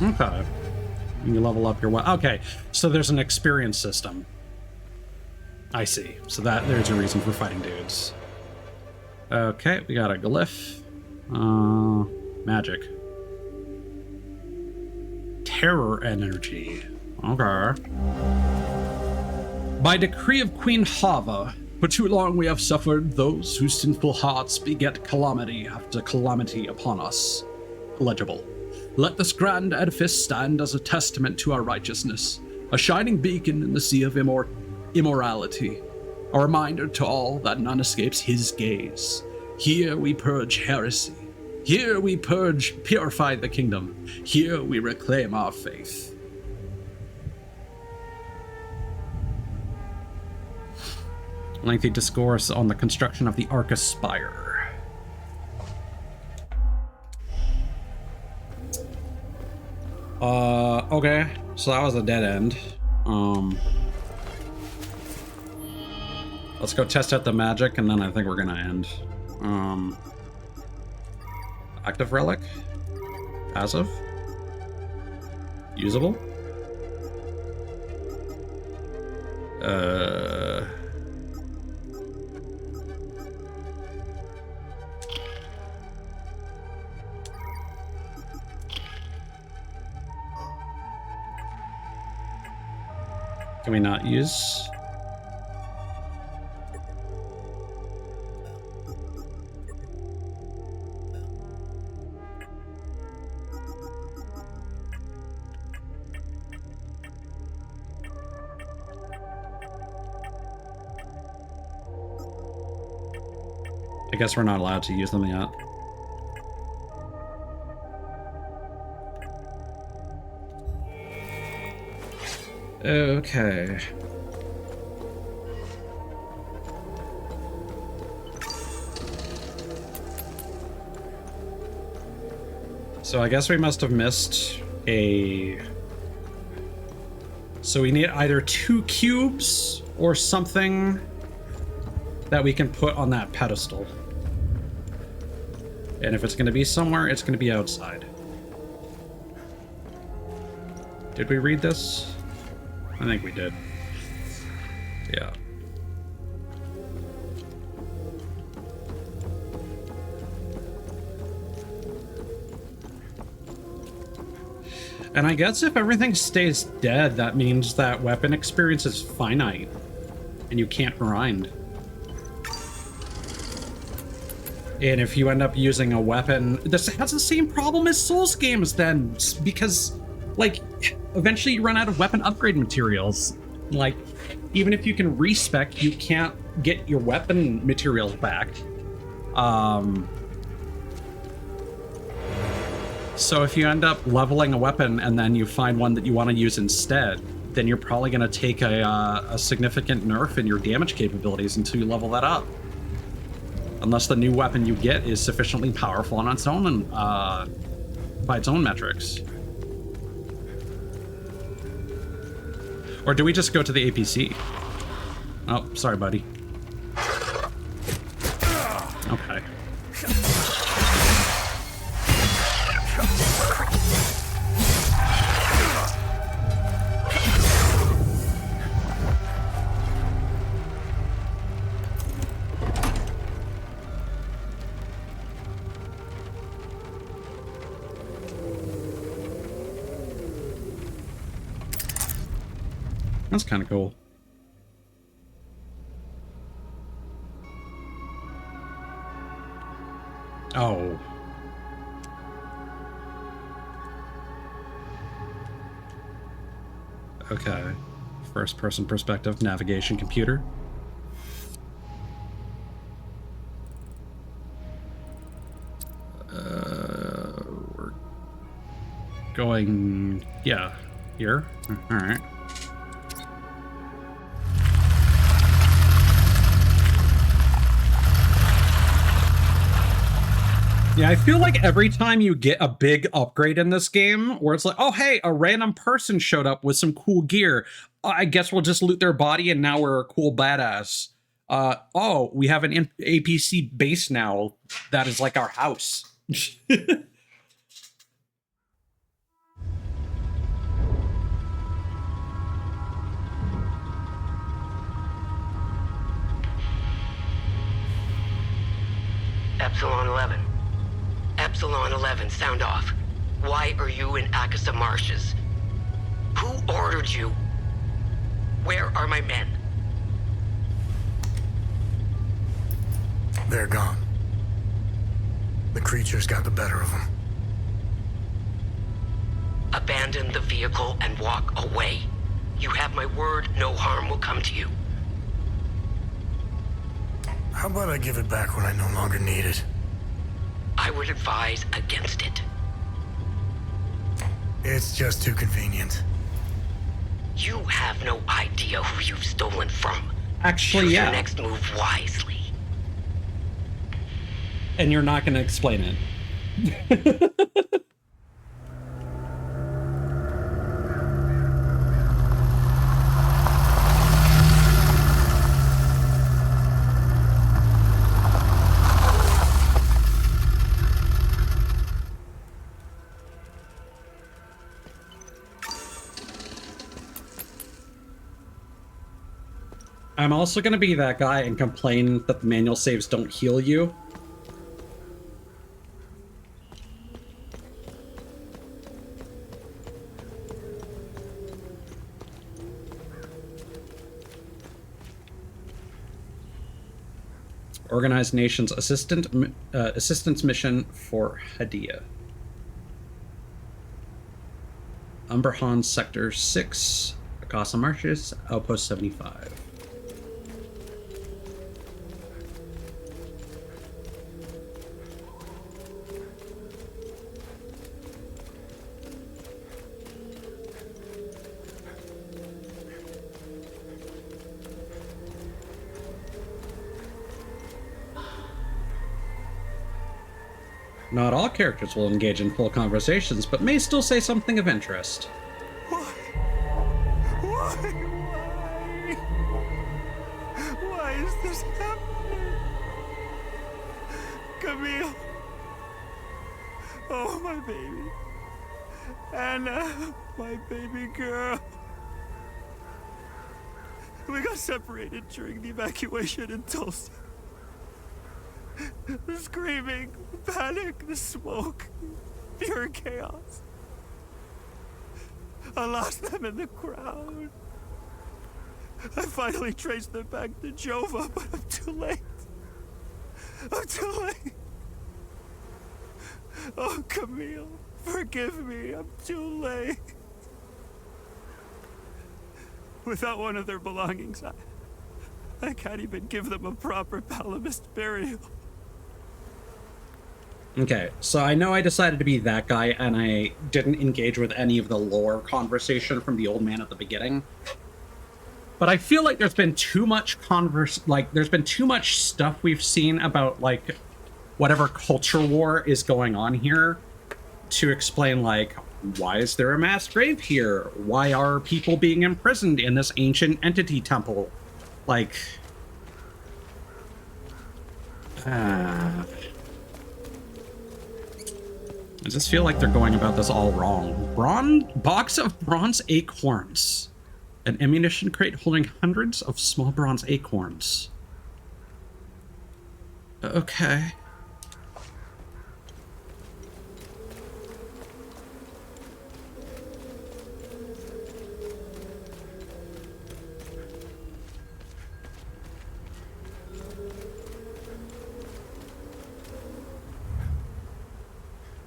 Okay. You level up your weapon. Okay, so there's an experience system. I see. So there's a reason for fighting dudes. Okay, we got a glyph. Magic. Terror energy. Okay. By decree of Queen Hava, for too long we have suffered those whose sinful hearts beget calamity after calamity upon us. Legible. Let this grand edifice stand as a testament to our righteousness, a shining beacon in the sea of immorality, a reminder to all that none escapes his gaze. Here we purge heresy. Here we purify the kingdom. Here we reclaim our faith. Lengthy discourse on the construction of the Arca Spire. Okay, so that was a dead end. Let's go test out the magic, and then I think we're gonna end. Active relic? Passive? Usable? Can we not use? I guess we're not allowed to use them yet. Okay. So I guess we must have missed a... So we need either 2 cubes or something that we can put on that pedestal. And if it's going to be somewhere, it's going to be outside. Did we read this? I think we did. Yeah. And I guess if everything stays dead, that means that weapon experience is finite. And you can't grind. And if you end up using a weapon... This has the same problem as Souls games then. Because, like, eventually you run out of weapon upgrade materials. Like, even if you can respec, you can't get your weapon materials back. So if you end up leveling a weapon and then you find one that you want to use instead, then you're probably going to take a significant nerf in your damage capabilities until you level that up. Unless the new weapon you get is sufficiently powerful on its own and by its own metrics. Or do we just go to the APC? Oh, sorry, buddy. Okay. That's kind of cool. Oh. Okay. First person perspective navigation computer. going, yeah, here. All right. Yeah, I feel like every time you get a big upgrade in this game, where it's like, oh, hey, a random person showed up with some cool gear. I guess we'll just loot their body and now we're a cool badass. Oh, we have an APC base now that is like our house. Epsilon 11. Epsilon 11, sound off. Why are you in Akasa Marshes? Who ordered you? Where are my men? They're gone. The creatures got the better of them. Abandon the vehicle and walk away. You have my word, no harm will come to you. How about I give it back when I no longer need it? I would advise against it. It's just too convenient. You have no idea who you've stolen from. Actually, Choose yeah. your next move wisely. And you're not going to explain it. I'm also going to be that guy and complain that the manual saves don't heal you. Organized Nations assistance mission for Hadia. Umberhan Sector 6, Akasa Marshes, Outpost 75. Not all characters will engage in full conversations, but may still say something of interest. Why is this happening? Camille. Oh, my baby. Anna, my baby girl. We got separated during the evacuation in Tulsa. The screaming, the panic, the smoke, pure chaos. I lost them in the crowd. I finally traced them back to Jova, but I'm too late. I'm too late. Oh, Camille, forgive me. I'm too late. Without one of their belongings, I can't even give them a proper Palamist burial. Okay, so I know I decided to be that guy, and I didn't engage with any of the lore conversation from the old man at the beginning. But I feel like there's been too much there's been too much stuff we've seen about, like, whatever culture war is going on here to explain, like, why is there a mass grave here? Why are people being imprisoned in this ancient entity temple? Like... I just feel like they're going about this all wrong. Box of bronze acorns. An ammunition crate holding hundreds of small bronze acorns. Okay.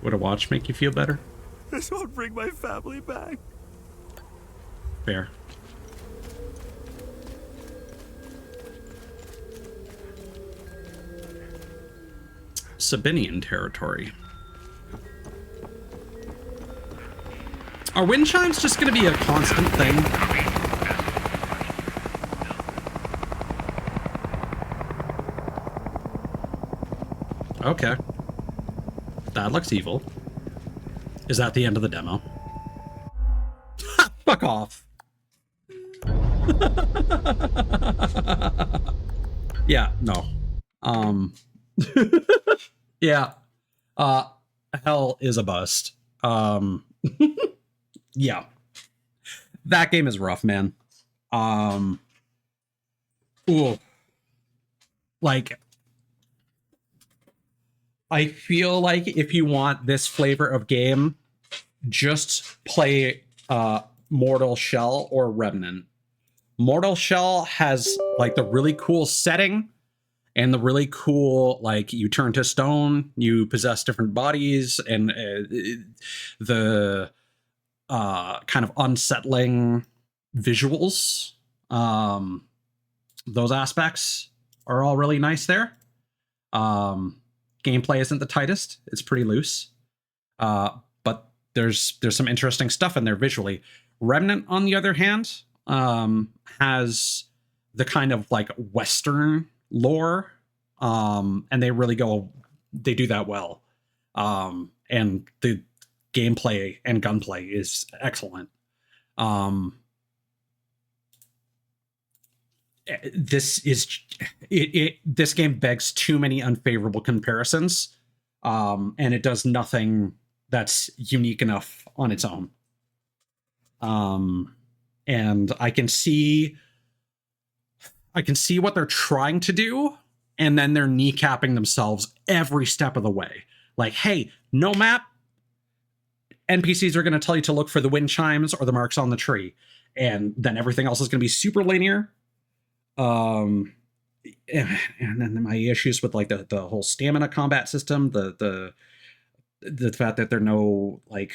Would a watch make you feel better? This won't bring my family back. Fair. Sabinian territory. Are wind chimes just going to be a constant thing? Okay. That looks evil. Is that the end of the demo? Fuck off. Yeah, no. Yeah. Hell is a bust. Yeah. That game is rough, man. Ooh. Like, I feel like if you want this flavor of game, just play Mortal Shell or Remnant. Mortal Shell has like the really cool setting and the really cool, like, you turn to stone, you possess different bodies, and the kind of unsettling visuals. Those aspects are all really nice there. Gameplay isn't the tightest; it's pretty loose, but there's some interesting stuff in there visually. Remnant, on the other hand, has the kind of like Western lore, and they do that well. And the gameplay and gunplay is excellent. This game begs too many unfavorable comparisons, and it does nothing that's unique enough on its own. And I can see what they're trying to do, and then they're kneecapping themselves every step of the way. Like, hey, no map. NPCs are going to tell you to look for the wind chimes or the marks on the tree, and then everything else is going to be super linear. And then my issues with like the whole stamina combat system, the fact that there are no like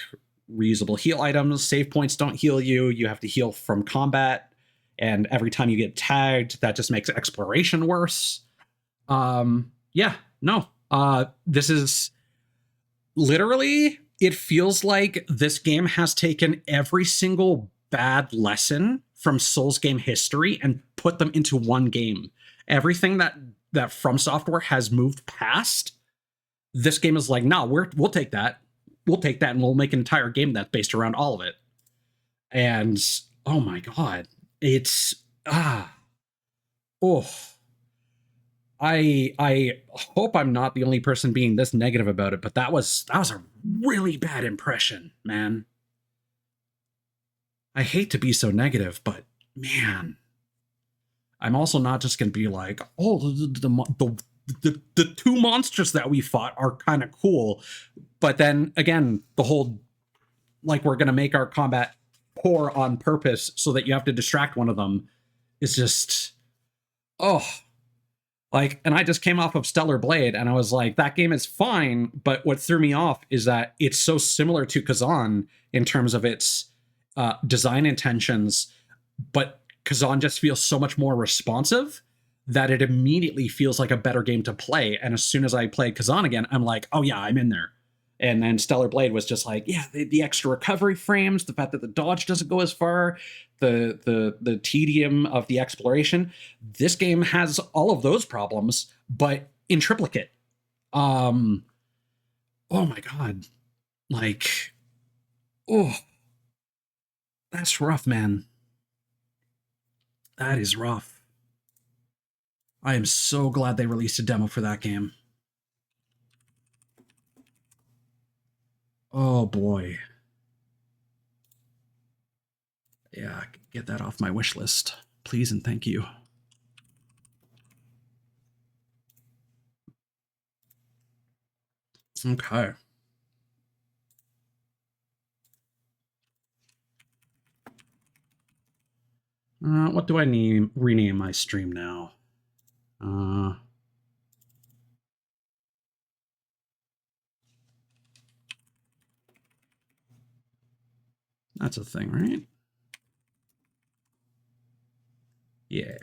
reusable heal items, save points don't heal you. You have to heal from combat, and every time you get tagged, that just makes exploration worse. Yeah, no. This is literally, it feels like this game has taken every single bad lesson from Souls game history and put them into one game. Everything that From Software has moved past, this game is like, no, we'll take that. We'll take that and we'll make an entire game that's based around all of it. And oh my god, it's I hope I'm not the only person being this negative about it, but that was a really bad impression, man. I hate to be so negative, but man, I'm also not just going to be like, oh, the two monsters that we fought are kind of cool, but then again, the whole like we're going to make our combat poor on purpose so that you have to distract one of them is just like, and I just came off of Stellar Blade and I was like, that game is fine, but what threw me off is that it's so similar to Kazan in terms of its design intentions, but Kazan just feels so much more responsive that it immediately feels like a better game to play. And as soon as I play Kazan again, I'm like, oh yeah, I'm in there. And then Stellar Blade was just like, yeah, the extra recovery frames, the fact that the dodge doesn't go as far, the tedium of the exploration. This game has all of those problems, but in triplicate. Oh my god. Like, oh, that's rough, man. That is rough. I am so glad they released a demo for that game. Oh boy. Yeah, get that off my wish list, please and thank you. Okay. What do I rename my stream now? That's a thing, right? Yeah.